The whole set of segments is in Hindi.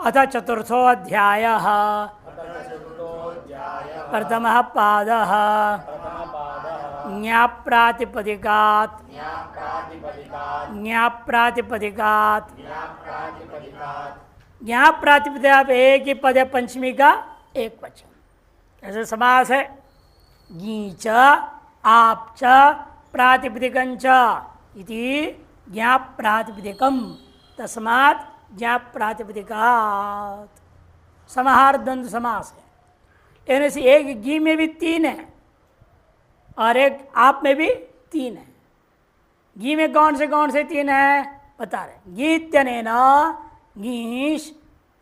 अथ चतुर्थोऽध्यायः प्रथमः पादः ज्ञाप्रातिपदिकात् ज्ञाप्रातिपदिका एक ही पद है, पंचमी का एक वचन। ऐसे समास है गीच आप च प्रातिपदिकं च इति ज्ञाप्रातिपदिकम् तस्मात् ज्ञाप्रातिपदिकात्। समाहार द्वंद्व समास है। इनमें से एक गी में भी तीन है और एक आप में भी तीन है। गी में कौन से तीन है बता रहे। गीत्यनेन गीश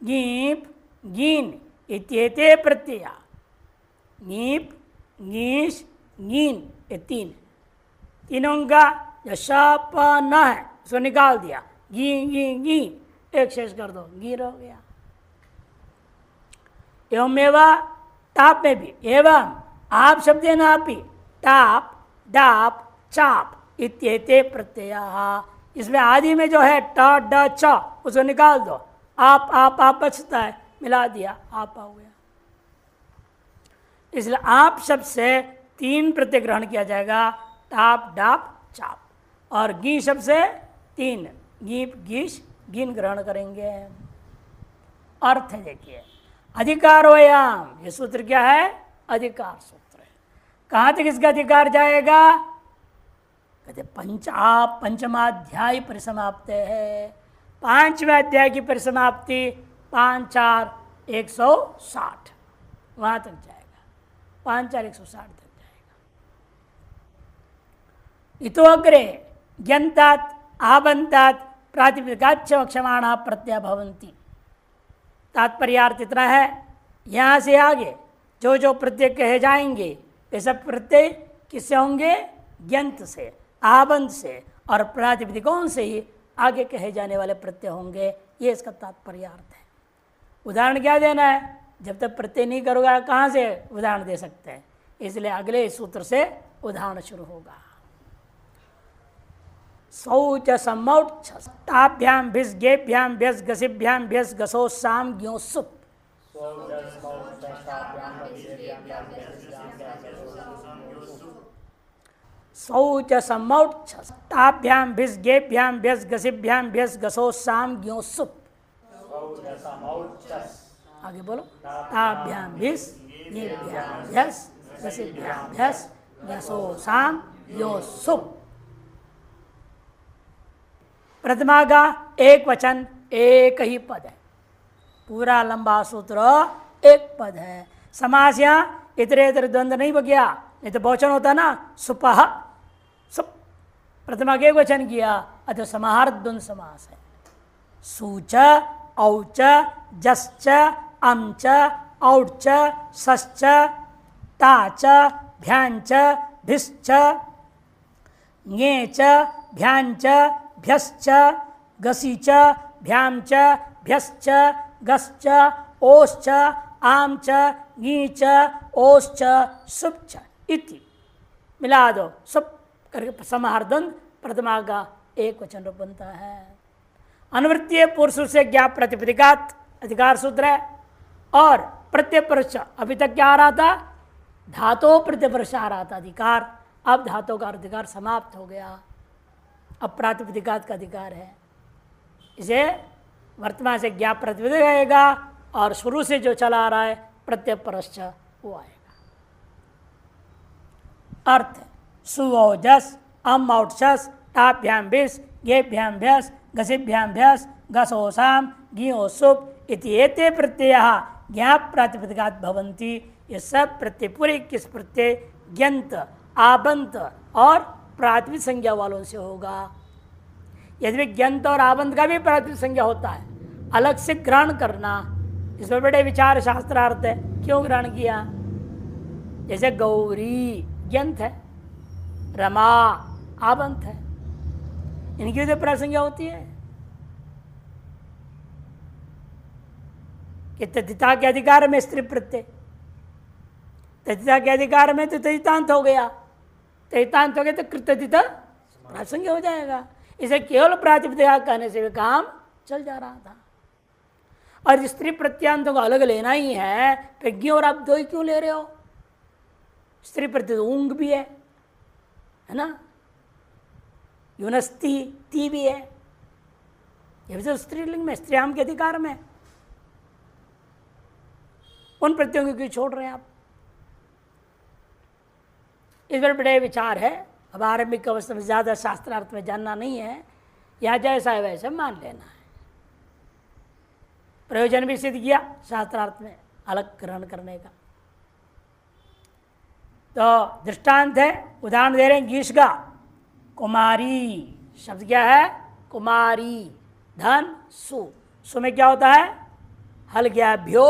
गीप गीन इत्येते प्रत्यय। गीप गीश गीन ये तीनों का जो शप न है उसको निकाल दिया। गी गी गी एक शेष कर दो, गिर हो गया। एवं टाप में भी एवं आप शब्द है ना, आपी टाप डाप चाप इत्येते प्रत्यय। इसमें आदि में जो है ट ड च उसको निकाल दो, आप बचता है, मिला दिया आप हो गया। इसलिए आप शब्द से तीन प्रत्यय ग्रहण किया जाएगा, टाप डाप चाप। और गी शब्द से तीन, गीप गीश गिन ग्रहण करेंगे। अर्थ देखिए, अधिकारोयाम, ये सूत्र क्या है? अधिकार सूत्र है। कहाँ तक इसका अधिकार जाएगा? कहते पंचमाध्याय परिसमाप्त है। पांचवें अध्याय की परिसमाप्ति 5-4-160 वहां तक जाएगा। 5-4-160 तक जाएगा। इतो अग्रे ज्ञन्तात् आबन्तात् प्रातिपदिकाच्च वक्ष्यमाणा प्रत्यय भवन्ति। तात्पर्यार्थ इतना है, यहाँ से आगे जो जो प्रत्यय कहे जाएंगे वे सब प्रत्यय किससे होंगे? ज्ञंत से, आबंत से और प्रातिपदिकों से ही आगे कहे जाने वाले प्रत्यय होंगे। ये इसका तात्पर्यार्थ है। उदाहरण क्या देना है? जब तक प्रत्यय नहीं करोगे कहाँ से उदाहरण दे सकते हैं? इसलिए अगले सूत्र से उदाहरण शुरू होगा। शौच समौच ताभ्याम भिस गेभ्याम भ्यस गसिभ्याम भ्यस गसो साम ज्ञो सुप। शौच समौच ताभ्याम भिस गेभ्याम भ्यस गसिभ्याम भ्यस गसो साम ज्ञो सुप। आगे बोलो। ताभ्याम भिस गेभ्याम भ्यस गसिभ्याम भ्यस गसो साम ज्ञो सुप। प्रथमा का एक वचन एक ही पद है, पूरा लंबा सूत्र एक पद है। समास यहाँ इतरेतर द्वंद्व नहीं बगया, नहीं तो बहुवचन होता ना, सुपह सुप। प्रथमा के एक वचन किया, अतः समाहार द्वंद्व समास है। सूच औच जश्च अमच औच सश्च ताच भ्यांच भिश्च ङेच भ्यांच भ्यश्च गसीच भ्यामच भ्यश्च गश्च ओश्च आमच गीच ओश्च सुप्च इति मिला दो। सुप करके समाहार द्वंद्व प्रथमा का एक वचन रूप बनता है। अनुवृत्तीय पुरुष से ज्ञाप प्रतिपदिकात अधिकार सूत्र है। और प्रत्ययपरश्च अभी तक क्या आ रहा था? धातु प्रत्ययपरश्च आ रहा था अधिकार। अब धातु का अधिकार समाप्त हो गया, अब प्रातिपदिकात का अधिकार है। इसे वर्तमान से ज्ञाप प्रतिपदिक आएगा और शुरू से जो चला आ रहा है प्रत्ययपरश्च वो आएगा। अर्थ सुओजस अम औटस टाभ्याम भिस गेभ्याम भ्यस गसिभ्याम भ्यस गसोसाम गियोसुप इत्येते प्रत्ययः ज्ञाप प्रातिपदिकात् भवन्ति। ये सब प्रत्यय पूरे किस प्रत्यय? ज्ञंत, आबंत और प्रातिपदिक संज्ञा वालों से होगा। यदि ज्ञंत और आबंत का भी प्रातिपदिक संज्ञा होता है, अलग से ग्रहण करना, इसमें बड़े विचार शास्त्रार्थ है। क्यों ग्रहण किया? जैसे गौरी ज्ञंत है, रमा आबंत है, इनकी तो प्रासंज्ञा होती है कि तद्धिता के अधिकार में स्त्री प्रत्यय, तद्धिता के अधिकार में तो तद्धितांत हो गया, तद्धितांत हो गया तो कृतद्धिता प्रासंज्ञ हो जाएगा। इसे केवल प्रातिपदिक कहने से भी काम चल जा रहा था। और स्त्री प्रत्यांतों को अलग लेना ही है तो ज्ञ और आप दो ही क्यों ले रहे हो? स्त्री प्रत्यय ऊंग भी है ना, युनस्ती ती भी है, ये भी तो स्त्रीलिंग में, स्त्रीयाम के अधिकार में। उन प्रत्ययों को क्यों छोड़ रहे हैं आप? इस पर बड़े विचार है। अब आरंभिक अवस्था में ज्यादा शास्त्रार्थ में जानना नहीं है, या जैसा है वैसे मान लेना है। प्रयोजन भी सिद्ध किया शास्त्रार्थ में अलग ग्रहण करने का। तो दृष्टांत है, उदाहरण दे रहे हैं गीश का। कुमारी शब्द क्या है? कुमारी, धन सु, सु में क्या होता है? हल गया, भ्यो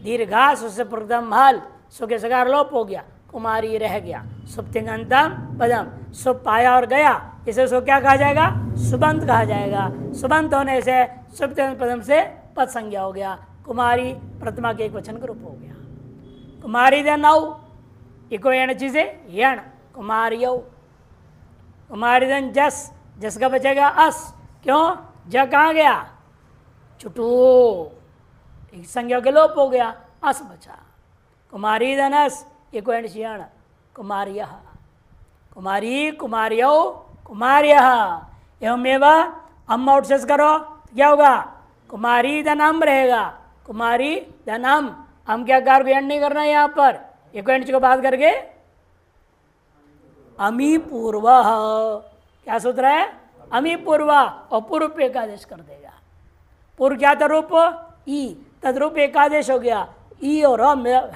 दीर्घास उससे प्रथम हल, सु के सकार लोप हो गया, कुमारी रह गया। सुप्तिंगंतम पदम, सुप पाया और गया, इसे सो क्या कहा जाएगा? सुबंत कहा जाएगा। सुबंत होने से सुप्तिंग पदम से पद संज्ञा हो गया, कुमारी प्रथमा के एक वचन का रूप हो गया। कुमारी दे नौ इको यण चीजे यण, कुमारियौ। कुमारी दन जस, जस का बचेगा अस, क्यों? ज कहाँ गया? छुटू, एक संज्ञा के लोप हो गया, अस बचा। कुमारी दन अस इको यण यण, कुमारिय। कुमारी कुमारियौ कुमार्य। एवं अम आउटसेस करो तो क्या होगा? कुमारी धन अम रहेगा, कुमारी धन हम क्या कार को एंड नहीं करना है यहाँ पर, एक एंड को बात करके अमी पूर्व, क्या सूत्र है? अमी पूर्व, और पूर्व पे एकादेश कर देगा। पूर्व क्या था रूप? ई, तद्रूप एकादेश हो गया, ई और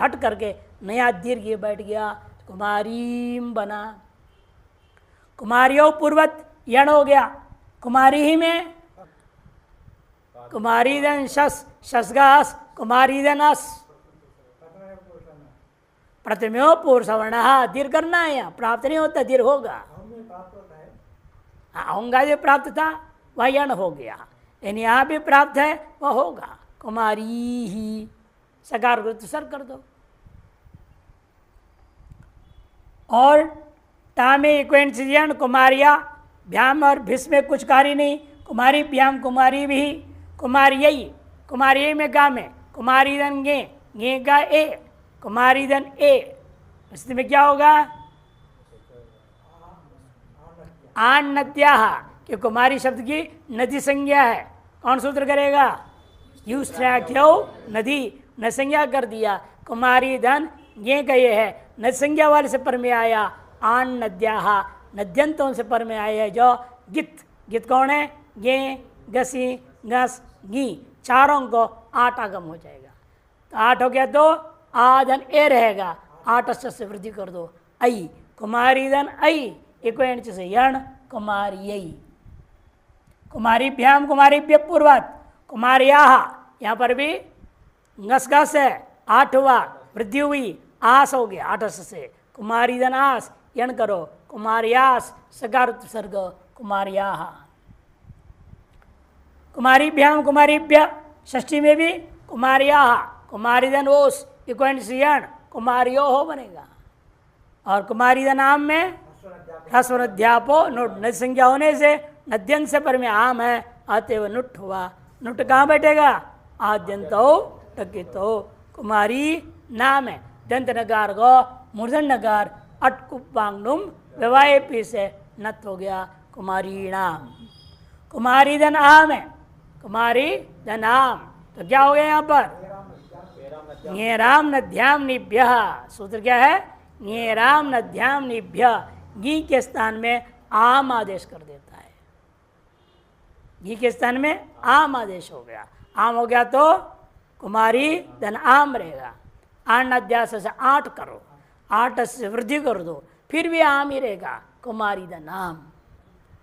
हट करके नया दीर्घ बैठ गया, कुमारी बना। कुमारियों पूर्वत यण हो गया, कुमारी ही में कुमारी दन शस, शसगास कुमारी दन अस, प्रथम्यो पूर्व सवर्ण दीर्घ करना है, यहाँ प्राप्त नहीं होता, दीर्घ होगा। होगा जो प्राप्त था वह यण हो गया, यानी यहाँ भी प्राप्त है वह होगा, कुमारी ही। सकार को सर कर दो। और तामे इक्वेंट यण कुमारिया, भ्याम और भिस में कुछ कार्य नहीं, कुमारी भ्याम कुमारी भी, कुमारियई, कुमारियई में गा में, कुमारी दन गे का ए, कुमारी दन ए, स्थिति में क्या होगा? आन नद्या, कि कुमारी शब्द की नदी संज्ञा है, कौन सूत्र करेगा? युस्त्र्याख्यो नदी, न संज्ञा कर दिया, कुमारी धन ये का ये है, न संज्ञा वाले से पर में आया, आन नद्या, नद्यंतों से पर में आया है जो गित, गित कौन है? गे, गसी, गस, गी, चारों को आठ आगम हो जाएगा। तो आठ हो गया तो आधन ए रहेगा, आठ से वृद्धि कर दो, आई, कुमारी धन आई, एक से यण, कुमारियई। कुमारी भ्याम कुमारी भ्य पूर्वत, कुमारिया, यहाँ पर भी ngस घस है, आठ हुआ, वृद्धि हुई, आस हो गया, आठ से, कुमारी धन आस, यण करो, कुमारियास, सकार सर्ग, कुमारिया। कुमारी भ्याम कुमारी भ्य, षष्ठी में भी कुमारिया, कुमारी धन ओस, यण, कुमारियो हो बनेगा। और कुमारी धन आम में ह्रस्वध्यापो, नद संज्ञा होने से नद्यंत से पर में आम है, अतएव नुट हुआ, नुट कहाँ बैठेगा? आद्यंतो टकितो, कुमारी नाम है, दंत नगार गो, मूर्धन नगार, अटकुपांगनुम व्यवाय पी से नत हो गया, कुमारी नाम। कुमारी धन आम है, कुमारी धन आम, तो क्या हो गया यहाँ पर? ङेराम नद्याम निभ्य, सूत्र क्या है? ङेराम नद्याम निभ्य, गी के स्थान में आम आदेश कर देता है, गी के स्थान में आम आदेश हो गया, आम हो गया तो कुमारी धन आम रहेगा। आठ अध्यास से आठ करो, आठ से वृद्धि कर दो, फिर भी आम ही रहेगा, कुमारी धन आम,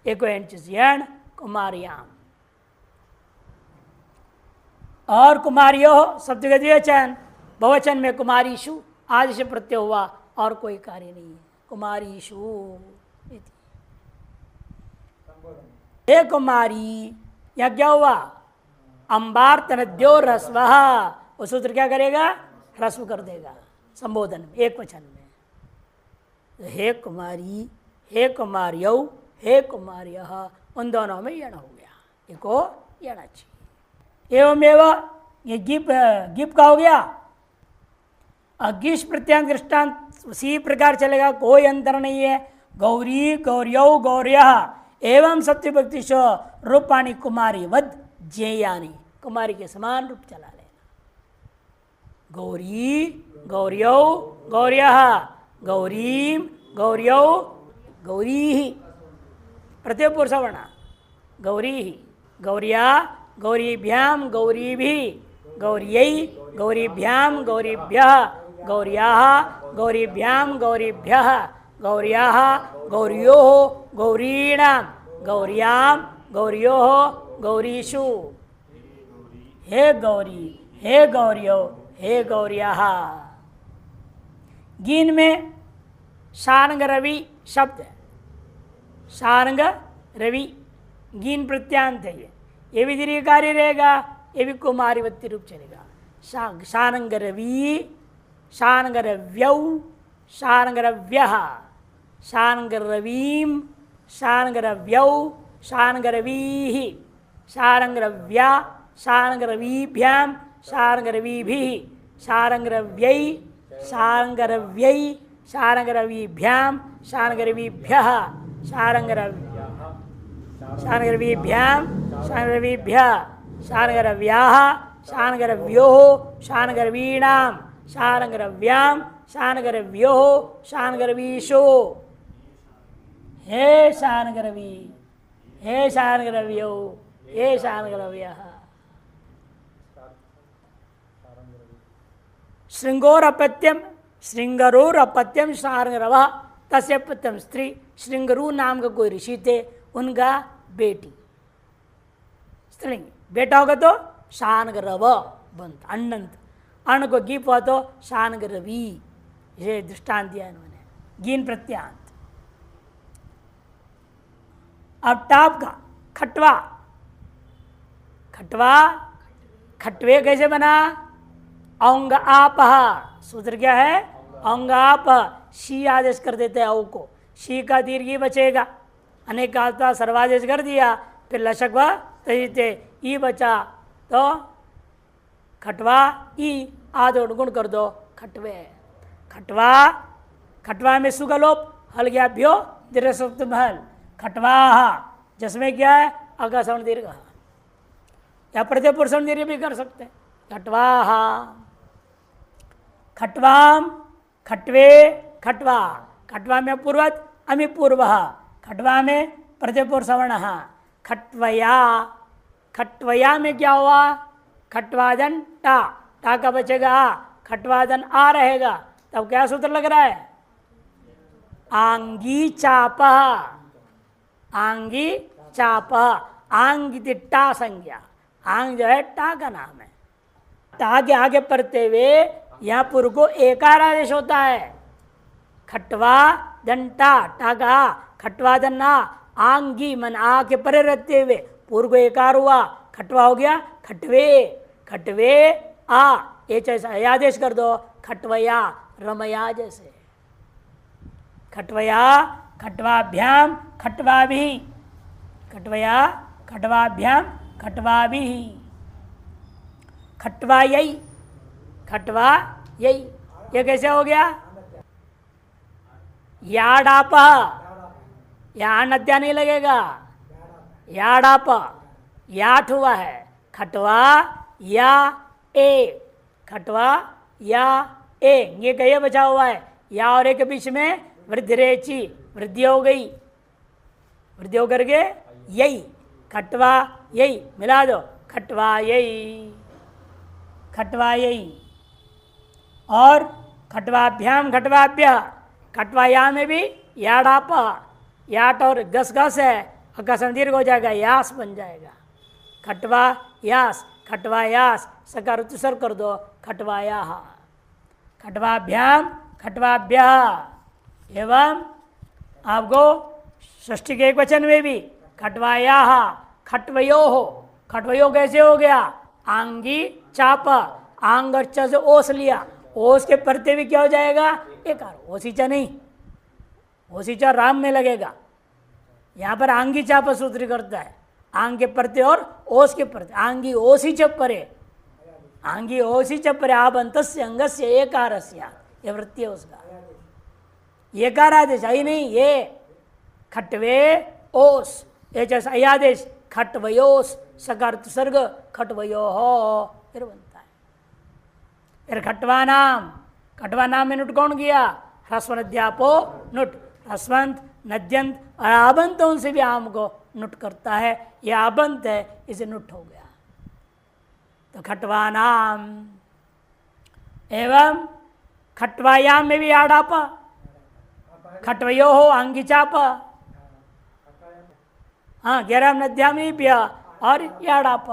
एक यण, कुमारियाम। और कुमारियो सप्तगति वचन, बहुवचन में कुमारीषु आदि से प्रत्यय हुआ, और कोई कार्य नहीं है, कुमारीषु। हे कुमारी, यह क्या हुआ? अंबार तनद्यो ह्रस्व, वो सूत्र क्या करेगा? ह्रस्व कर देगा संबोधन में, एक वचन में। हे कुमारी, हे कुमार्यौ, हे कुमार्यः, उन दोनों में यण हो गया, एको यण चाहिए। एवमेव ये गिप गिप का हो गया। अगिश प्रत्यांत दृष्टांत उसी प्रकार चलेगा, कोई अंतर नहीं है। गौरी गौर्यौ गौर्य एवं सत्य भक्ति रूपाणी कुमारी वध जेयानी, कुमारी के समान रूप चला लेना। गौरी गौर्यौ गौर्य गौरीम गौर्यौ गौरी, प्रत्येक पुरुष वर्णा गौरी गौर्या गौरीभ्याम गौरीभि गौर्यै गौरीभ्याम गौरीभ्यः गौर्याः गौरीभ्याम गौरीभ्यः गौर्याः गौर्योः गौरीणां गौर्याम गौर्योः गौरीषु। हे गौरी हे गौर्यो हे गौर्याः। गीन में शार्ंग रवि शब्द है, शार्ंग रवि गीन प्रत्यांत है। ये भी दीर्घकारी रहेगा, ये भी कुमारीवत्ती रूप चलेगा। शार्ंग रवि शार्ंग रव्यौ शार्ंग रव्यः शार्ंग रवीम शार्ंग रव्यौ शार्ंग रवीः शार्ंग रव्या शार्ंग रवीभ्याम शार्ंग रवीभिः शार्ंग रव्यै शार्ंग रव्यै शार्ंग रवीभ्याम शार्ंग रवीभ्यः शार्ंग रवीभ्याम शार्ंग रवीभ्यः शार्ंग रव्याः शार्ंग रव्योः शार्ंग रवीणां शार्ंग रव्याम शार्ंग रव्योः शार्ंग रवीषु। हे शार्ंग रवि हे शार्ंग रव्यो हे शार्ंग रव्यः। श्रृंगोर अपत्यम श्रृंगरोर अपत्यम शार्ंग रवः तस्य अपत्यम स्त्री। श्रृंगरू नाम का कोई ऋषि थे, उनका बेटी स्त्रीलिंग, बेटा होगा तो शार्ंग रव बनता, अनंत अन्न को गीप हुआ तो शार्ंग रवि। ये दृष्टांत दिया इन्होंने, गीन प्रत्यांत। अब टाप का खटवा, खटवा खटवे कैसे बना? औंग आप, सूत्र क्या है? औंग आप, शी आदेश कर देते हैं औ को, शी का दीर्घी बचेगा, अनेक कालता सर्वादेश कर दिया, फिर लशक व तजिते ई बचा तो खटवा ई आदि गुण कर दो खटवे। खटवा, खटवा में सुगलोप हल गया भ्यो दीर्घ सप्तम हल। खटवा जिसमें क्या है? अगसवर्ण दीर्घ, या प्रत्यय पुरुषवर्ण दीर्घ भी कर सकते हैं। खटवा खटवाम खटवे खटवा, खटवा में पूर्वत अमी पूर्व, खटवा में प्रत्यय पुरुषवर्ण। खटवया, खटवया में क्या हुआ? खटवादन टा, टा का बचेगा आ, खटवादन आ रहेगा, तब क्या सूत्र लग रहा है? आंगी चाप, आंगी चाप, आंग टा संज्ञा, आंग जो है टा का नाम है। टा के आगे पढ़ते हुए यहाँ पूर्व को एकार आदेश होता है। खटवा दंटा टा का खटवा दन्ना आंगी मन आ के परे रहते हुए पूर्व को एकार हुआ, खटवा हो गया खटवे। खटवे आ ये जैसा आदेश कर दो, खटवया रमया जैसे। खटवया खटवाभ्याम खटवा भी, खटवया खटवाभ्याम खटवा भी। खटवा यही, खटवा यही, ये कैसे हो गया? याडाप, यहाँ नद्या नहीं लगेगा, याडाप याठ हुआ है। खटवा या ए, खटवा या ए, ये कहीं बचा हुआ है, या और ए के बीच में वृद्धि रेची, वृद्धि हो गई, वृद्धि होकर के यही, खटवा यही मिला दो, खटवा यही, खटवा यही। और खटवाभ्याम खटवाभ्य, खटवाया में भी याडाप, याट और गस गस है, अकस्म दीर्घ हो जाएगा, यास बन जाएगा। खटवा यास, खटवा यास, सकार उत्सर कर दो, खटवाया। खटवाभ्याम खटवाभ्य एवं आपको षष्ठी के एक वचन में भी खटवाया खटवयो हो, खटवयो कैसे हो गया? आंगी चाप, आंग और च से ओस लिया, ओस के प्रत्यय भी क्या हो जाएगा? एकार, ओसीचा नहीं, ओसीचा राम में लगेगा। यहाँ पर आंगी चाप सूत्र करता है, आंग के प्रत्यय और ओस के प्रत्यय, आंगी ओसी चप परे, आंगी ओसी च पर्याबंतस्य अंगस्य एकारस्य, ये वृत्ति है उसका। एकार आदेश आई नहीं, ये खटवे ओस, ये जैसा आदेश खटवयोस, सकारार्थ सर्ग खटवयो हो, फिर बनता है। फिर खटवा नाम में नुट कौन गया? ह्रस्व नद्यापो नुट, ह्रस्वंत नद्यंत और आबंतों से भी आम को नुट करता है, ये आबंत है, इसे नुट हो गया। तो खटवा नाम एवं खटवायाम में भी आड़ाप, खटवयो हो अंगी चाप, हाँ 11 नद्यामीप्य और याड़ाप,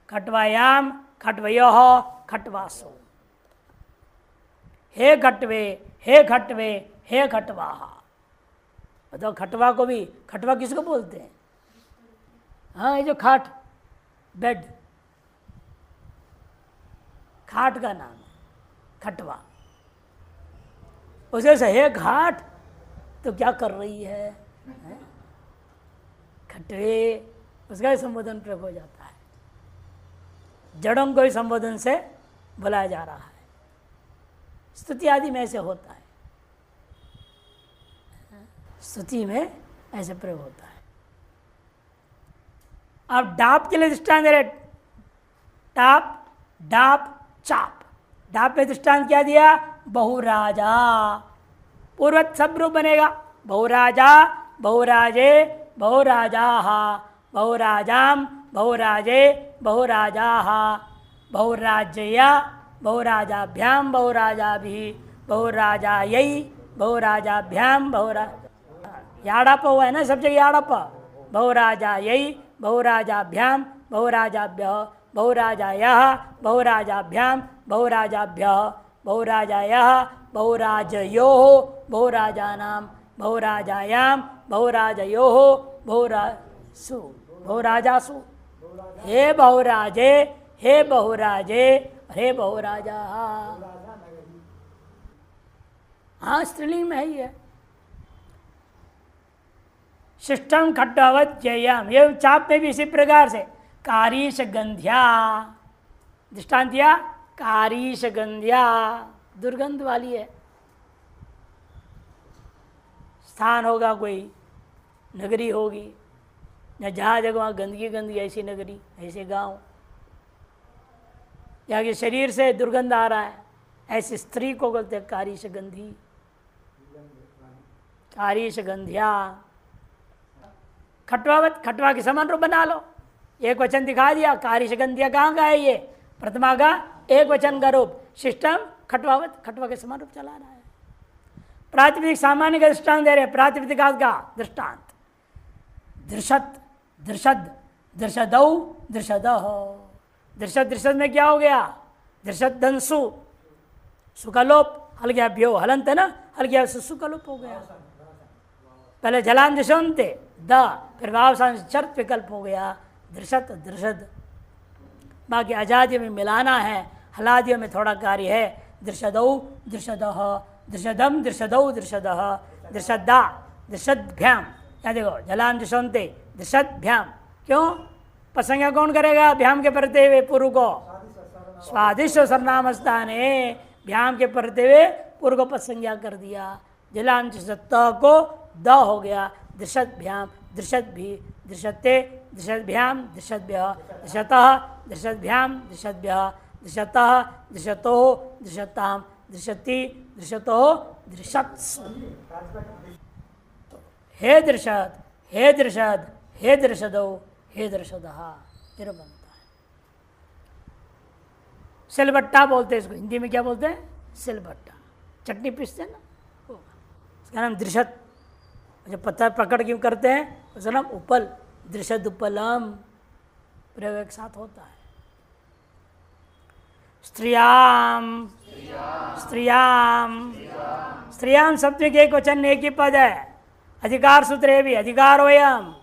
खटवायाम खटवयो हो खटवासो, हे खटवे हे खटवे हे खटवा। बताओ खटवा को भी, खटवा किसको बोलते हैं? हाँ ये जो खाट, बेड, खाट का नाम है खटवा। उसे से हे घाट, तो क्या कर रही है? खटवे, उसका संबोधन प्रयोग हो जाता है। जड़ों को ही संबोधन से बुलाया जा रहा है। स्तुति आदि में ऐसे होता है, स्तुति में ऐसे प्रयोग होता है। अब डाप के लिए दृष्टांत दे रहे, टाप डाप चाप। डाप में दृष्टांत क्या दिया? बहुराजा, पूर्वत सब रूप बनेगा। बहुराजा बहुराजे बहुराजा, बहुराजाम बहुराजे बहुराजा, बहुराजया बहुराजाभ्याम बहुराजाभि बहुराजायै बहुराजाभ्याम याड़प हुआ है ना सब जगह याड़प। बहुराजायै बहुराजाभ्याम बहुराजाभ्य बहुराजायः बहुराजाभ्याम बहुराजाभ्य बहुराजायः बहुराजयोः बहुराजानां बहुराजायां बहुराजयोः बहुरासु बहुराजासु। हे बहुराजे हे बहुराजे हे बहुराजा। हाँ स्त्रीलिंग में है ही है। शिष्टम खट्टावत जयम, ये चाप में भी इसी प्रकार से कारीश गंध्या दृष्टांत दिया। कारीश गंध्या दुर्गंध वाली है। स्थान होगा कोई, नगरी होगी, या जहाँ जगह वहाँ गंदगी गंदगी, ऐसी नगरी ऐसे गांव, या कि शरीर से दुर्गंध आ रहा है, ऐसी स्त्री को बोलते हैं कारीश गंधी, कारीश गंध्या। खटवावत, खटवा के समान रूप बना लो। एक वचन दिखा दिया, कारीश गंध्या कहाँ का है? ये प्रथमा का एक वचन का रूप। शिष्टम खटवावत, खटवा के समान रूप चला रहा है। प्रातिपदिक सामान्य का दृष्टांत दे रहे, प्रातिपदिक का दृष्टांत। दृशत दृशद दृशदौ दृशदः। दृशद दृशद में क्या हो गया? दृशद दंसु सुकलोप, हल गया भ्यो हलंत है ना, हल गया सुकलोप हो गया। पहले जलान दिशंते द, फिर वावसान चर्त विकल्प हो गया दृशत दृशद। बाकी आजादियों में मिलाना है, हलादियों में थोड़ा कार्य है। दृशदौ दृशदः दृशदम दृशदौ दृशदः दृशदा दृशद्भ्याम। यहाँ देखो जलान दिशंते दृशद्भ्याम, क्यों? पसंज्ञा कौन करेगा? भ्याम के परते हुए पूर्व को स्वादिष्ट सर्वनाम स्थाने भ्याम के परते हुए पूर्व को पसंज्ञा कर दिया। जलान दृशत को द हो गया। दृशद भ्याम दृशद भी दृशते दृशद भ्याम दृशद्भ्य दृशतः दृशद भ्याम दृशद्भ्य दृशतः दृशतो दृशताम दृशति दृशतो दृशत्सु। हे दृशद हे दृशद हे दृशदौ हे दृशदः, फिर बनता है। सिलबट्टा बोलते हैं इसको, हिंदी में क्या बोलते हैं? सिलबट्टा। चटनी पीसते हैं ना, उसका नाम दृशद। जब पत्थर पकड़ क्यों करते हैं? उसका नाम उपल, दृशद उपलम, प्रयोग एक साथ होता है। स्त्रियाम स्त्रियाम स्त्रियाम शब्द के एक वचन एक ही पद है। अधिकार सूत्र भी अधिकारोयम,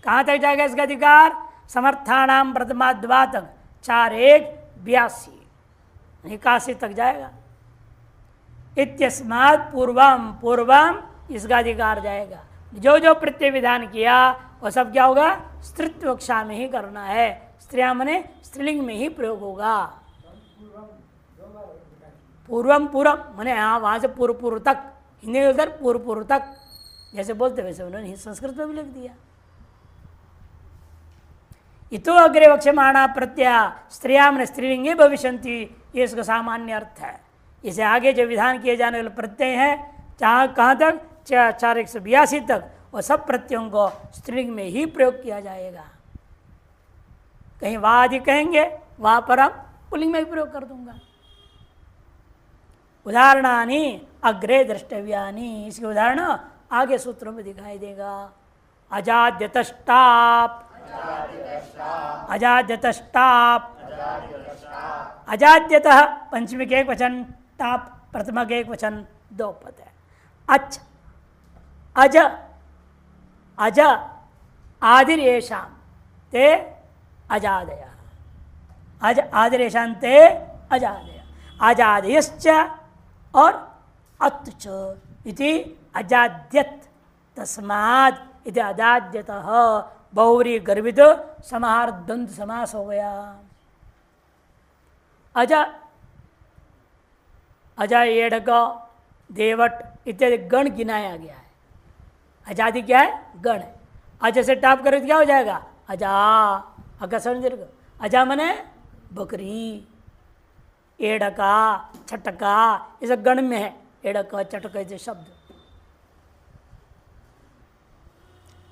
कहाँ तक जाएगा इसका अधिकार? समर्थानाम प्रथमाद्वा तक 4-1-82 81 तक जाएगा। इत्यस्मात् पूर्वम, पूर्वम इसका अधिकार जाएगा। जो जो प्रत्यय विधान किया वो सब क्या होगा? स्त्रीत्व कक्षा में ही करना है। स्त्रियां मने स्त्रीलिंग में ही प्रयोग होगा। पूर्वम पूर्व मैंने यहाँ वहाँ से पूर्व पूर्व तक, हिंदी में उधर पूर्व पूर्व तक जैसे बोलते वैसे उन्होंने संस्कृत में भी लिख दिया। इतो अग्रे वक्ष्यमाणा प्रत्यय स्त्रियां स्त्रीलिंगे भविष्यन्ति, ये इसका सामान्य अर्थ है। इसे आगे जो विधान किए जाने वाले प्रत्यय हैं, चाहे कहाँ तक 4182 तक, और सब प्रत्ययों को स्त्रीलिंग में ही प्रयोग किया जाएगा। कहीं वहाँ आदि कहेंगे, वहाँ पर हम पुल्लिंग में भी प्रयोग कर दूंगा। उदाहरणानि अग्रे द्रष्टव्यानि, इसके उदाहरण आगे सूत्रों में दिखाई देगा। अजाद्यतष्टाप, अजाद्यतष्टाप, अजाद्यतः पंचमी के एक वचन, टाप प्रथमा के एक वचन, दो पद है। अच अज अज आदिरेशां ते अजादय, अज आदिरेशां ते अजादय, अजादयश्च और अत्च इति अजाद्यत तस्मात् इति अजाद्यतः बहुव्रीहि गर्भित समाहार द्वंद्व समास हो गया। अज अजा एडग देवट इत्यादि गण गिनाया गया है। अजादि क्या है? गण है। अज से टाप करें तो क्या हो जाएगा? अजा, अगर समझ रहे, अजा मने बकरी, एडका छटका, ये सब गण में है। एडका चटका ये शब्द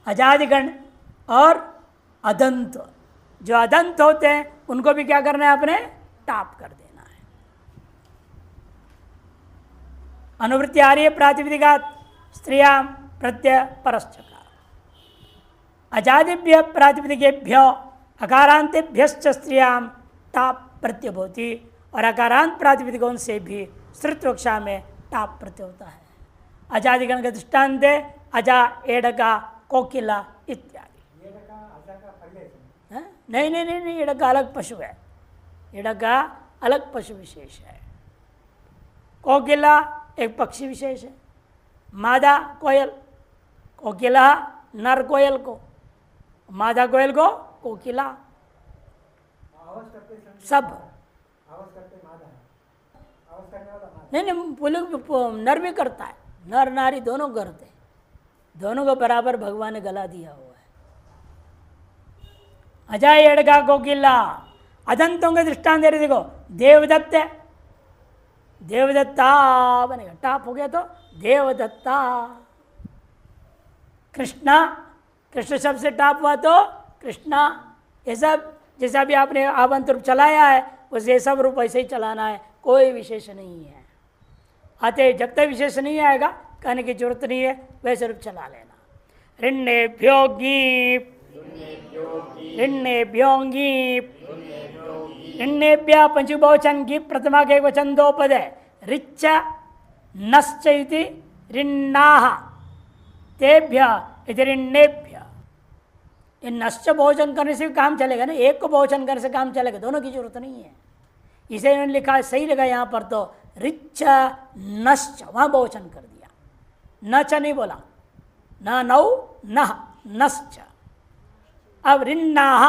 अजादि गण। और अदंत, जो अदंत होते हैं उनको भी क्या करना है? अपने टाप कर देना है। अनुवृत्ति आ रही है प्रातिपदिकात् स्त्रियां प्रत्यय परश्चकार। अजादिभ्य प्रातिपदिकेभ्य अकारांतेभ्यश्च स्त्रियां टाप प्रत्यय होती, और अकारांत प्रातिपदिकों से भी स्त्रीत्वक्षा में टाप प्रत्यय होता है। अजादिगण का दृष्टांत है अजा, एडका, कोकिला इत्यादि। नहीं नहीं नहीं नहीं, एडका अलग पशु है, एडका अलग पशु विशेष है। कोकिला एक पक्षी विशेष है। मादा कोयल, कोकिला नर कोयल को, मादा कोयल को कोकिला, सब नहीं नहीं, पुल्लिंग नर भी करता है, नर नारी दोनों करते हैं, दोनों को बराबर भगवान ने गला दिया हुआ है। अजा एडगा कोकिला। अदंतों के दृष्टांत दे रहे, देखो देवदत्त है, देवदत्ता बनेगा, टाप हो गया तो देवदत्ता। कृष्णा, कृष्ण शब्द से टाप हुआ तो कृष्णा। ये सब जैसा भी आपने आवंत रूप चलाया है उसे सब रूप ऐसे ही चलाना है, कोई विशेष नहीं है। आते जब तक विशेष नहीं आएगा कहने की जरूरत नहीं है, वैसे रूप चला लेना। ऋण्येभ्यो गीप, ऋण्येभ्यो गीप, ऋण्येभ्य पंचमी बहुवचन, गीप प्रथमा के एक वचन, दो पद है। ऋच्च नश्च इति ऋण्णाः तेभ्य इति ऋण्येभ्य। ये नश्च बहुवचन करने से भी काम चलेगा ना, एक को बहुवचन करने से काम चलेगा, दोनों की जरूरत नहीं है। इसे इन्होंने लिखा, सही लगा यहाँ पर तो ऋच्च नश्च, वहाँ बहुवचन कर दिया, नच नहीं बोला, न नौ न नश्च। अब ऋण्णाः,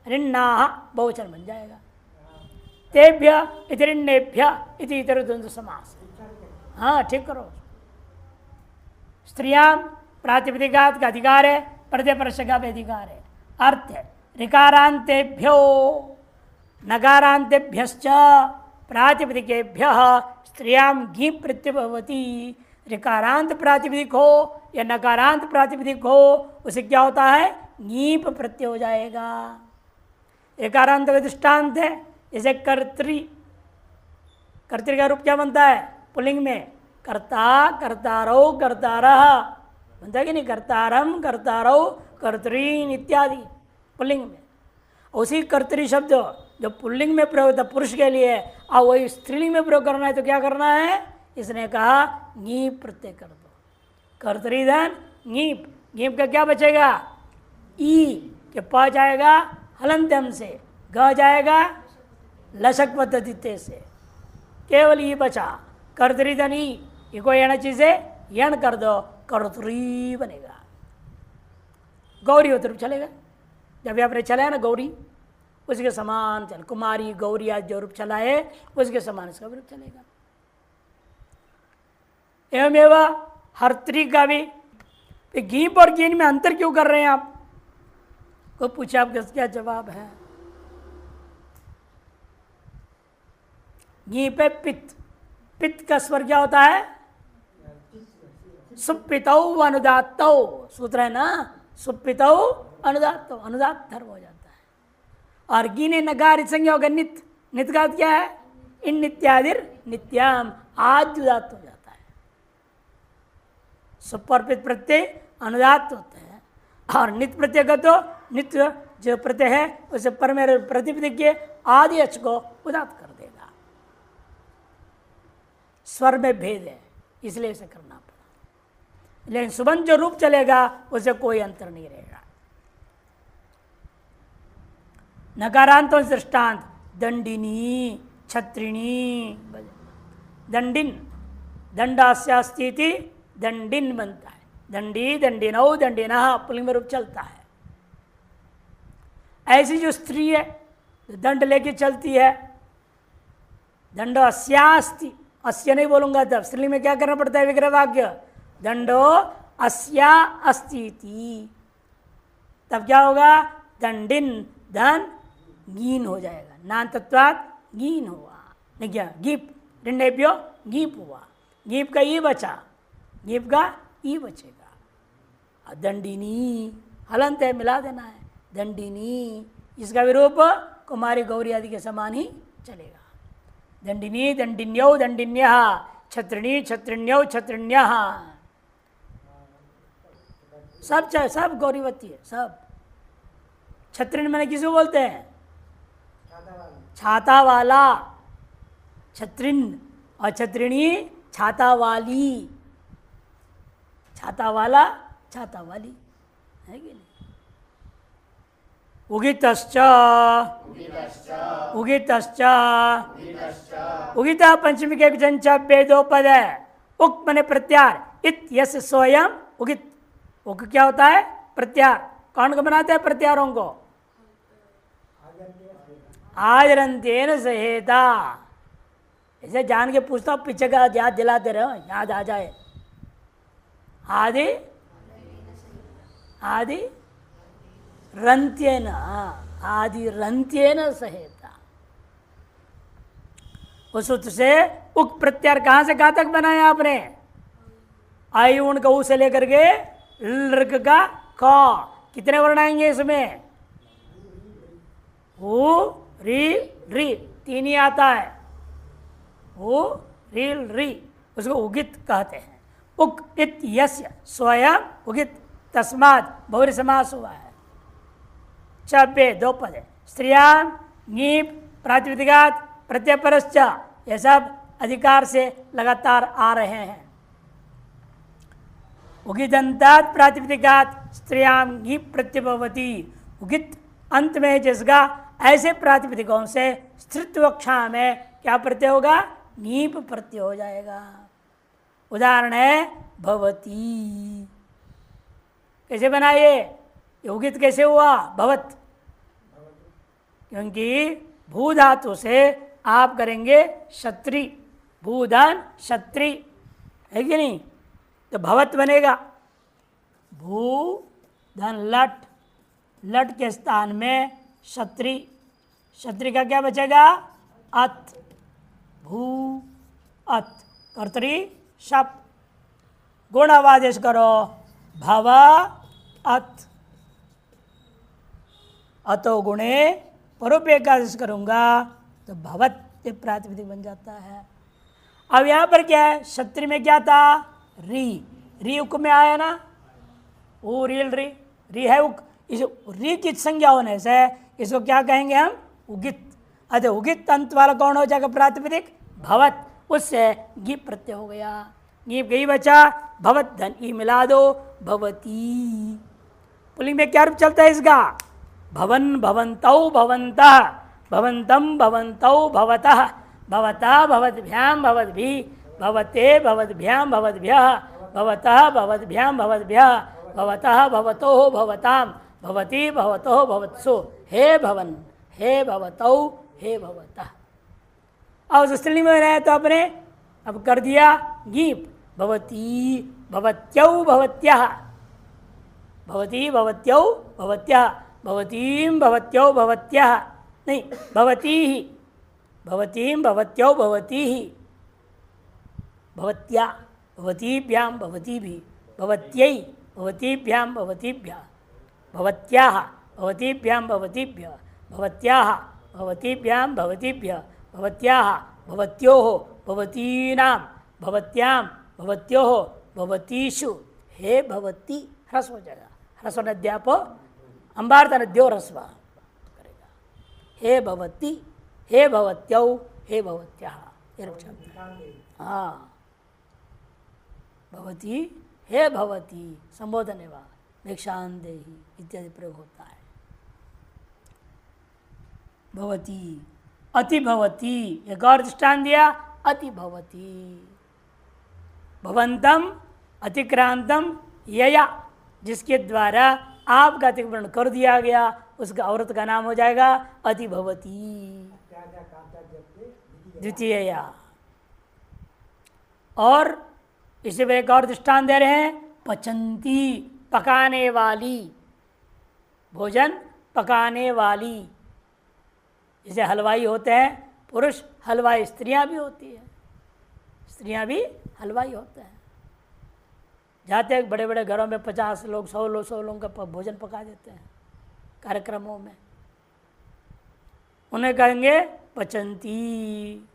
ऋण्णाः बहुवचन बन जाएगा। तेभ्य इति ऋण्येभ्य इति इतर द्वंद्व समास। हाँ ठीक करो। स्त्रियां प्रातिपदिकात का अधिकार है, प्रत्यय परस्य का भी अधिकार है। अर्थ है ऋकारांतेभ्यो नकारांतेभ्यश्च प्रातिपदिकेभ्यः स्त्रियां घी प्रत्यय भवति। ऋकारांत प्रातिपदिक हो या नकारांत प्रातिपदिक हो, उसे क्या होता है? नीप प्रत्यय हो जाएगा। ऋकारांत का दृष्टांत है जैसे कर्त्री, कर्त्री का रूप क्या बनता है पुल्लिंग में? कर्ता, कर्तारौ, कर्तारः बनता है कि नहीं? कर्तारम, कर्तारौ, कर्तरीन इत्यादि पुल्लिंग में। उसी कर्तरी शब्द जो पुल्लिंग में प्रयोग होता पुरुष के लिए, और वही स्त्रीलिंग में प्रयोग करना है तो क्या करना है? इसने कहा ङीप प्रत्यय कर दो। कर्तरी धन ङीप, ङीप का क्या बचेगा? ई के प जाएगा हलंत्यम से, ग जाएगा लशक पद्धति से, केवल ई बचा। कर्तरी धन ई, ये कोई एण चीज है, यण कर दो, कर्तरी बनेगा। गौरी उतर चलेगा, जब आपने चलाया ना गौरी, उसके समान चल, कुमारी गौरी आज जो रूप चला है उसके समान इसका भी रूप चलेगा। एवमेव हर्त्री का भी, गीप और गीन में अंतर क्यों कर रहे हैं आप? को पूछा, आपका क्या जवाब है? गीप है पित्त, पित्त का स्वर क्या होता है? सुपितौ अनुदात्तौ, सूत्र है ना, सुपितौ अनुदात्तौ, अनुदात धर्म हो जाता है। और गीने नकार संज्ञा होगा नित, नित का क्या है? इन नित्यादिर नित्याम, आज उदात्त हो जाता है। सुप और पित्त प्रत्यय अनुदात्त होते हैं, और नित्य प्रत्यय का तो नित्य जो प्रत्यय है उसे पर में प्रतिपदिक के आदि अच को उदात्त कर देगा। स्वर में भेद है इसलिए इसे करना पड़ा, लेकिन सुबंध जो रूप चलेगा उसे कोई अंतर नहीं रहेगा। नकारांत और दृष्टांत दंडिनी, छत्रिणी, दंडिन, दंडास्यास्तीति दंडिन बनता है। दंडी, दंडिनौ, दंडिनः पुल्लिंग में रूप चलता है। ऐसी जो स्त्री है दंड लेके चलती है, दंडो अस्यास्ति, अस्य नहीं बोलूंगा तब स्त्रीलिंग में क्या करना पड़ता है? विग्रह वाक्य दंडो अस्या अस्तीति, तब क्या होगा? दंडिन, धन गीन हो जाएगा, नान तत्वात गीन हुआ, नहीं क्या? गीप डिंडेप्यो गीप हुआ, गीप का ई बचा, गीप का ई बचेगा। दंडिनी हलंत है, मिला देना है, दंडिनी, इसका विरूप कुमारी गौरी आदि के समान ही चलेगा। दंडिनी, दंडिन्यौ, दंडिन्यः, छत्रिणी, छत्रिण्यौ, छत्रिण्यः, सब गौरीवती है सब। छत्रिण मैंने किसको बोलते हैं? छाता वाला, छत्रिन, और छत्रिणी छाता वाली, छाता वाला, छाता वाली है कि नहीं? उगितश्च, उगितश्च, उगिता पंचमी के विजंचा दो पद है। उक मने प्रत्यार, इत यस स्वयं उगित, उक क्या होता है? प्रत्यार। कौन को बनाते हैं प्रत्यारों को? आदरंतेन सहेता, ऐसे जान के पूछता हूँ, पीछे का याद दिलाते रहो, याद आ जाए। आदि आदि रंत्येन, आदि रंत्येन सहेता। उस सूत्र से उक प्रत्यार कहां से कहां तक बनाया आपने? आयुण का ऊ से लेकर के लृग का क, कितने वर्ण आएंगे इसमें? ऊ री री, तीन ही आता है, ऊ री री, उसको उगित कहते हैं। उक इत यस्य स्वयं उगित, तस्मात् बहुरी समास हुआ है। चब्बे दो पद है, स्त्रियां, नीप, प्रातिपदिकात, प्रत्ययपरश्च, ये सब अधिकार से लगातार आ रहे हैं। उगिदंतात प्रातिपदिकात स्त्रियां नीप प्रत्ययभवती, उगित अंत में जिसका ऐसे प्रातिपदिकों से स्त्रीत्वक्षा में क्या प्रत्यय होगा? नीप प्रत्यय हो जाएगा। उदाहरण है भवती, कैसे बनाइए? योगित कैसे हुआ? भवत, क्योंकि भू धातु से आप करेंगे क्षत्रि, भूधन क्षत्रि, है कि नहीं? तो भवत बनेगा। भू धन लट, लट के स्थान में क्षत्रि, क्षत्रि का क्या बचेगा? अत, भू अत, कर्तरी शप, गुणावादेश करो, भव अत, अतो गुणे परोपेकादेश करूंगा तो भवत प्रातिपदिक बन जाता है। अब यहां पर क्या है? क्षत्रि में क्या था? री, री उक में आया ना, ओ रील री, री है उक, इस री की संज्ञा होने से इसको क्या कहेंगे हम? उगित। अतः उगित अंत वाला कौन हो जाएगा प्रातिपदिक? भवत, उससे गीप प्रत्यय हो गया, गीप गई बचा, भवत धन ई मिला दो, भवती। पुल्लिंग में क्या रूप चलता है इसका? भवन भवन्तौ भवन्तः, भवन्तं भवन्तौ भवतः, भवता भवद्भ्याम भवद्भिः, भवते भवद्भ्याम भवद्भ्यः, भवतः भवद्भ्याम भवद्भ्यः, भवतः भवतोः भवतां, भवती भवतोः भवत्सु। हे भवन, हे भवतौ हे भवतः। और उस स्त्रीलिंग में रहे तो अपने अब कर दिया गीप, भवती भवत्यौ भवत्यः, भवती भवत्यौ भवत्यः, भवतीं भवत्यौ भवत्यः, नहीं भवती ही, भवतीं भवत्यौ भवती ही, भवत्या भवतीभ्यां भवतीभिः, भवत्यै भवतीभ्यां भवतीभ्यः, भवत्याः भवतीभ्यां भवतीभ्यः, भवत्याः भवतीभ्यां भवतीभ्यः, भवत्याः भवत्योः भवतीनां भवत्यां भवत्योः भवतीषु। हे भवती ह्रस्व हो जाएगा, ह्रस्व नद्यापो अंबार्त नद्यो ह्रस्व करेगा। हे भवती हे भवत्यौ हे भवत्याः, हाँ भवती हे भवती संबोधन एवं भिक्षां देहि इत्यादि प्रयोग होता है। भवती अति भवती, एक और दृष्टान दिया अति भवती, भवंतम अतिक्रांतम यया, जिसके द्वारा आपका अतिक्रमण कर दिया गया उसका औरत का नाम हो जाएगा अति भवती द्वितीया। और इसी पर एक और दृष्टान दे रहे हैं, पचंती पकाने वाली, भोजन पकाने वाली, जैसे हलवाई होते हैं पुरुष, हलवाई स्त्रियां भी होती है, स्त्रियां भी हलवाई होते हैं। जाते हैं बड़े बड़े घरों में 50 लोग 100 लोगों का भोजन पका देते हैं कार्यक्रमों में, उन्हें कहेंगे पचंती।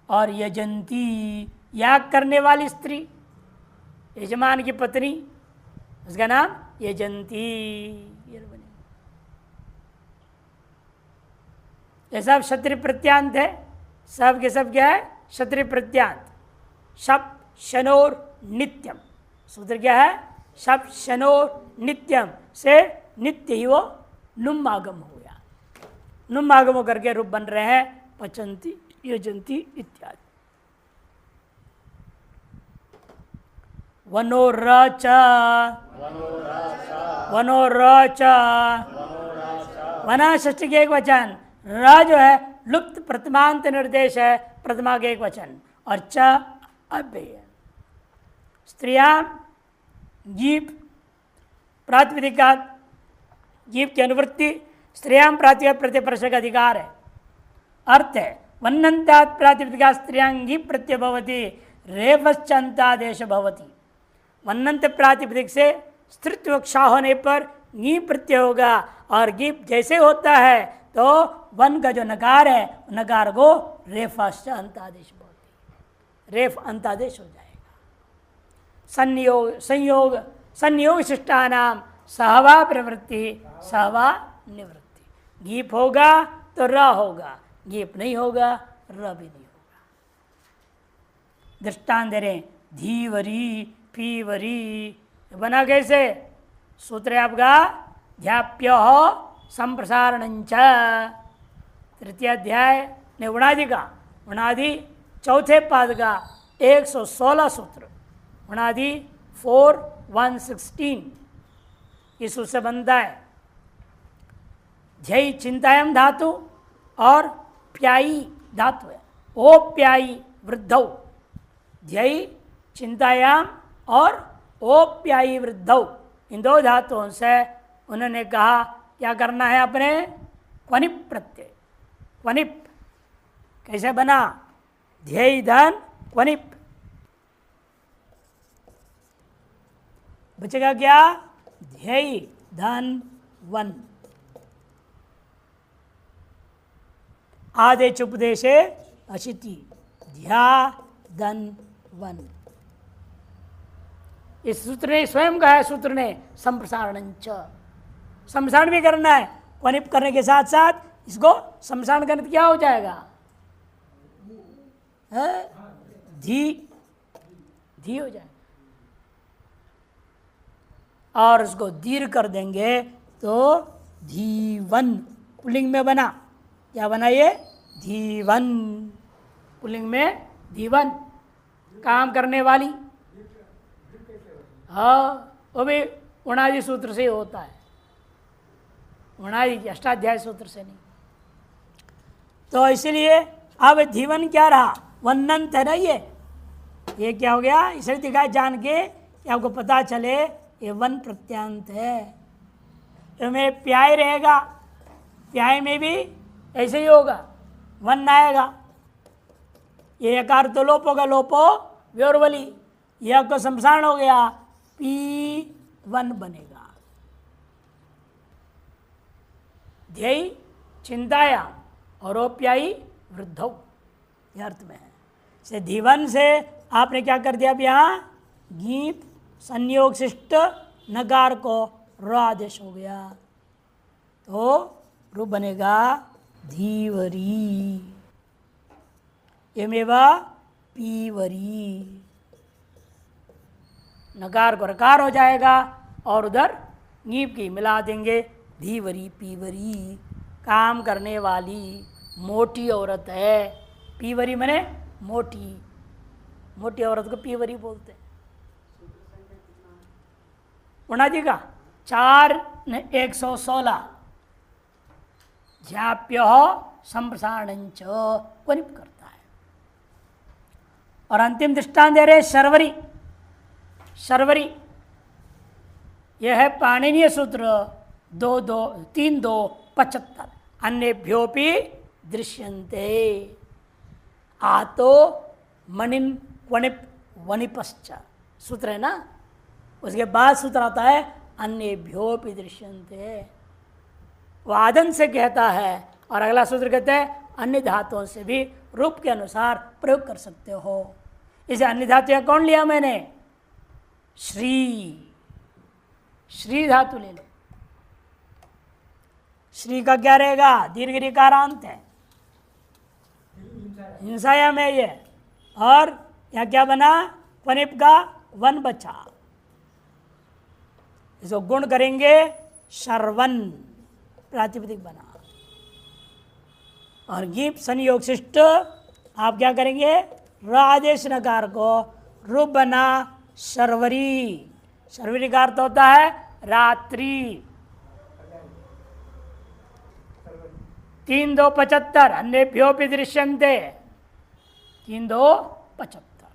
और यजंती याग करने वाली स्त्री, यजमान की पत्नी, उसका नाम यजंती। ये सब क्षत्रिय प्रत्यांत है, सब के सब क्या है क्षत्रिय प्रत्यांत। शप शनोर नित्यम, सूत्र क्या है शप शनोर नित्यम से नित्य ही वो नुम आगम हो गया, नुम आगम होकर के रूप बन रहे हैं पचंती यजंती इत्यादि। वनोरच वनोरच, वना षष्ठी के एक वचन, र जो है लुप्त प्रथमांत निर्देश है, प्रथमा के एक वचन, और च अव्यय। स्त्रियां गीप प्रातिपदिका, गीप की अनुवृत्ति स्त्रियां प्रातिपदिक प्रत्यय का अधिकार है। अर्थ है वन्नन्तात् प्रातिपदिका स्त्रियांगी प्रत्यय भवति, रेफश्चन्तादेश भवति। वन्नंत प्रातिपदिक से स्त्रीत्व क्षा होने पर गी प्रत्यय होगा, और गीप जैसे होता है तो वन का जो नकार है नकार को रेफश्च अंतादेश भवति, रेफ अंतादेश हो जाएगा। संयोग संयोग संयोग शिष्टानाम सहवा प्रवृत्ति सहवा निवृत्ति, गीप होगा तो र होगा, गीप नहीं होगा र भी नहीं होगा। दृष्टान दे रहे धीवरी पीवरी, बना कैसे, सूत्र आपका ध्याप्य हो संप्रसारणंच, तृतीय अध्याय ने उणादि का, उणादि चौथे पाद का 116 सूत्र, उणादि 4:116 इस सूत्र से बनता है। ध्यय चिंतायाम धातु और प्यायी धातु है, ओ प्यायी वृद्धौ, ध्यय चिंतायाम और ओप्यायी वृद्धौ, इन दो धातुओं से उन्होंने कहा क्या करना है अपने क्वनिप प्रत्यय। क्वनिप कैसे बना, ध्येय धन क्वनिप, बचेगा क्या ध्येय धन वन, आदेश उपदेशे अशिति, ध्या धन वन। इस सूत्र ने स्वयं कहा है, सूत्र ने संप्रसारण, संप्रसारण भी करना है, क्वनिप करने के साथ साथ इसको संप्रसारण करने क्या हो जाएगा, धी धी हो जाएगा, और उसको दीर्घ कर देंगे तो धीवन पुल्लिंग में बना, क्या बना ये धीवन, पुल्लिंग में धीवन, काम करने वाली। हाँ वो भी उणादि सूत्र से ही होता है, उणादि अष्टाध्याय सूत्र से नहीं। तो इसलिए अब धीवन क्या रहा, वन्नंत है ना, ये क्या हो गया, इसे दिखाया जान के कि आपको पता चले ये वन प्रत्यांत है। तो में प्याय रहेगा, प्याय में भी ऐसे ही होगा, वन आएगा। ये यकार तो लोप होगा, लोपो व्योरवली, यह को शमशान हो गया, पी वन बनेगा। ध्येय चिंताया और ओप्यायी वृद्धौ, यह अर्थ में है। से धीवन से आपने क्या कर दिया अब यहाँ, गीप संयोग शिष्ट नकार को र आदेश हो गया, तो रू बनेगा धीवरी, एमेवा पीवरी। नकार को रकार हो जाएगा और उधर गीप की मिला देंगे, धीवरी पीवरी, काम करने वाली मोटी औरत है। पीवरी मने मोटी, मोटी औरत को पीवरी बोलते हैं। उन्नाजी का 4:116 झाप्य संप्रसारणंच वनिप करता है। और अंतिम दृष्टांत दे रहे शर्वरी। शर्वरी यह है पाणिनीय सूत्र 3:2-75। अन्येभ्योपि दृश्यन्ते आतो मणिन वनिप वनिपश्च, सूत्र है ना। उसके बाद सूत्र आता है अन्येभ्योपि दृश्यन्ते, वादन से कहता है। और अगला सूत्र कहते हैं अन्य धातुओं से भी रूप के अनुसार प्रयोग कर सकते हो। इसे अन्य धातु कौन लिया मैंने, श्री, श्री धातु ले लो। श्री का क्या रहेगा, दीर्घ ऋकारांत है, हिंसाया में ये। और यहाँ क्या बना, वनिप का वन बचा। इसको गुण करेंगे शर्वन, प्रातिपदिक बना। और गीप संयोग शिष्ट आप क्या करेंगे, र आदेश नकार को रूप बना शर्वरी। शर्वरी का अर्थ होता है रात्रि। 3:2-75 अन्येभ्योपि दृश्यन्ते, 3:2-75।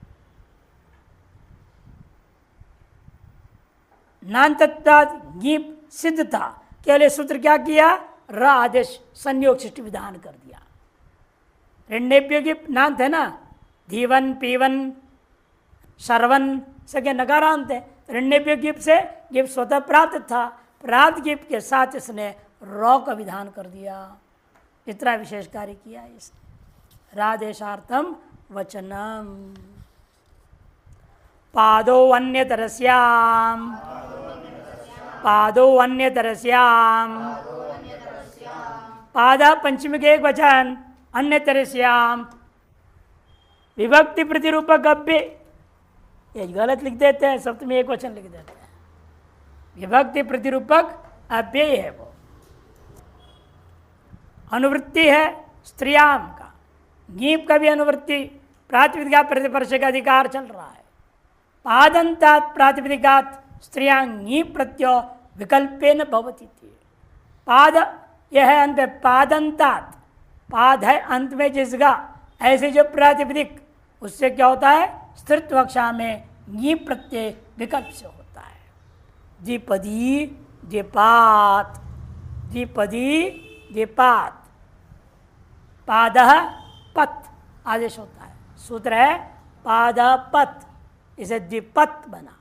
नान्तत्वात् गीप सिद्ध था, केवल सूत्र क्या किया, र आदेश संयोग शिष्ट विधान कर दिया। रेण्येभ्यो गीप नांत है ना, धीवन पीवन शर्वन सके नकारांत है। रेण्येभ्यो गीप से गीप स्वतः प्राप्त था, प्राप्त गीप के साथ इसने रौ का विधान कर दिया। इतना विशेष कार्य किया इसने। राधेशार्थम वचनम पादो अन्यतरस्याम, पादो अन्यतरस्याम, पादा पंचमी के एक वचन, अन्यतरस्याम विभक्ति प्रतिरूपक अव्यय, ये गलत लिख देते हैं, सप्तमी एक वचन लिख देते हैं। विभक्ति प्रतिरूपक अव्यय है, वो अनुवृत्ति है स्त्रियाम का, गीप का भी अनुवृत्ति, प्रातिपदिका प्रतिपर्श का अधिकार चल रहा है। पादंतात प्रातिपदिकात स्त्रियांगी प्रत्यो विकल्पेन भवति थी। पाद यह है अंत, पादंतात, पाद है अंत में जिसका, ऐसे जो प्रातिपदिक उससे क्या होता है, स्त्रीत्व कक्षा में गी प्रत्यय विकल्प से होता है। द्विपदी द्विपात, द्विपदी द्विपात, पादः पत आदेश होता है। सूत्र है पादः पत, इसे द्विपत बना।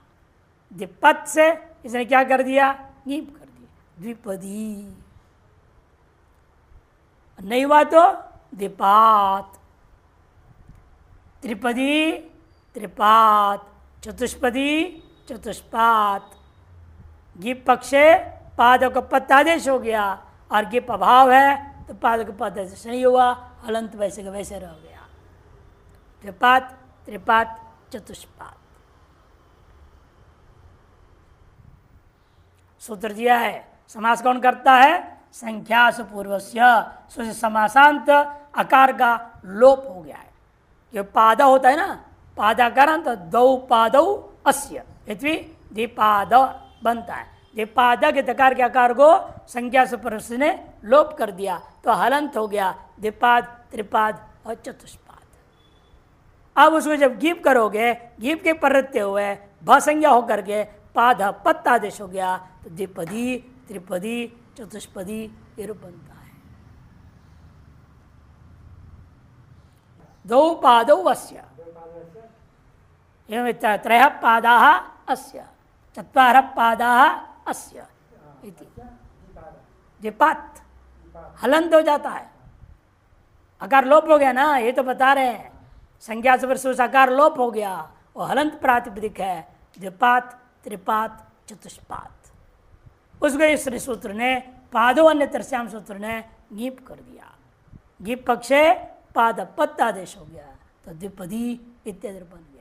द्विपत से इसने क्या कर दिया, नीप कर दिया, द्विपदी। नहीं हुआ तो द्विपात, त्रिपदी त्रिपात, चतुष्पदी चतुष्पात। गिप पक्षे पाद का पत आदेश हो गया, और गिप अभाव है तो पाद का पद आदेश नहीं हुआ, हलंत वैसे का वैसे रह गया। त्रिपात त्रिपात चतुष्पात। सूत्र दिया है, समास कौन करता है, संख्यासु पूर्वस्य समासांत अकार का लोप हो गया है। जो पादा होता है ना, पादाकारांत दौ पादौ अस्य, पृथ्वी द्विपाद बनता है। द्विपाद के दकार के आकार को संख्या से पूर्वस्य ने लोप कर दिया तो हलंत हो गया, द्विपाद त्रिपाद और चतुष्पाद। अब उसको जब गीप करोगे, गीप के परते हुए भसंज्ञा होकर के पाद पत्त आदेश हो गया, तो द्विपदी त्रिपदी चतुष्पदी ये रूप बनता है। दो पादौ अस्य, त्रयः पादाः अस्य, चत्वारः पादाः अस्य इति। द्विपात हलंत हो जाता है, आकार लोप हो गया ना, ये तो बता रहे हैं। संज्ञा से परसुस आकार लोप हो गया, वो हलंत प्रातिपदिक है। द्विपात त्रिपात चतुष्पात, उसको इस सूत्र ने पादो अन्य तरस्याम सूत्र ने गीप कर दिया। गीप पक्षे पाद पत्त आदेश हो गया, तो द्विपदी इत्यादि बन गया।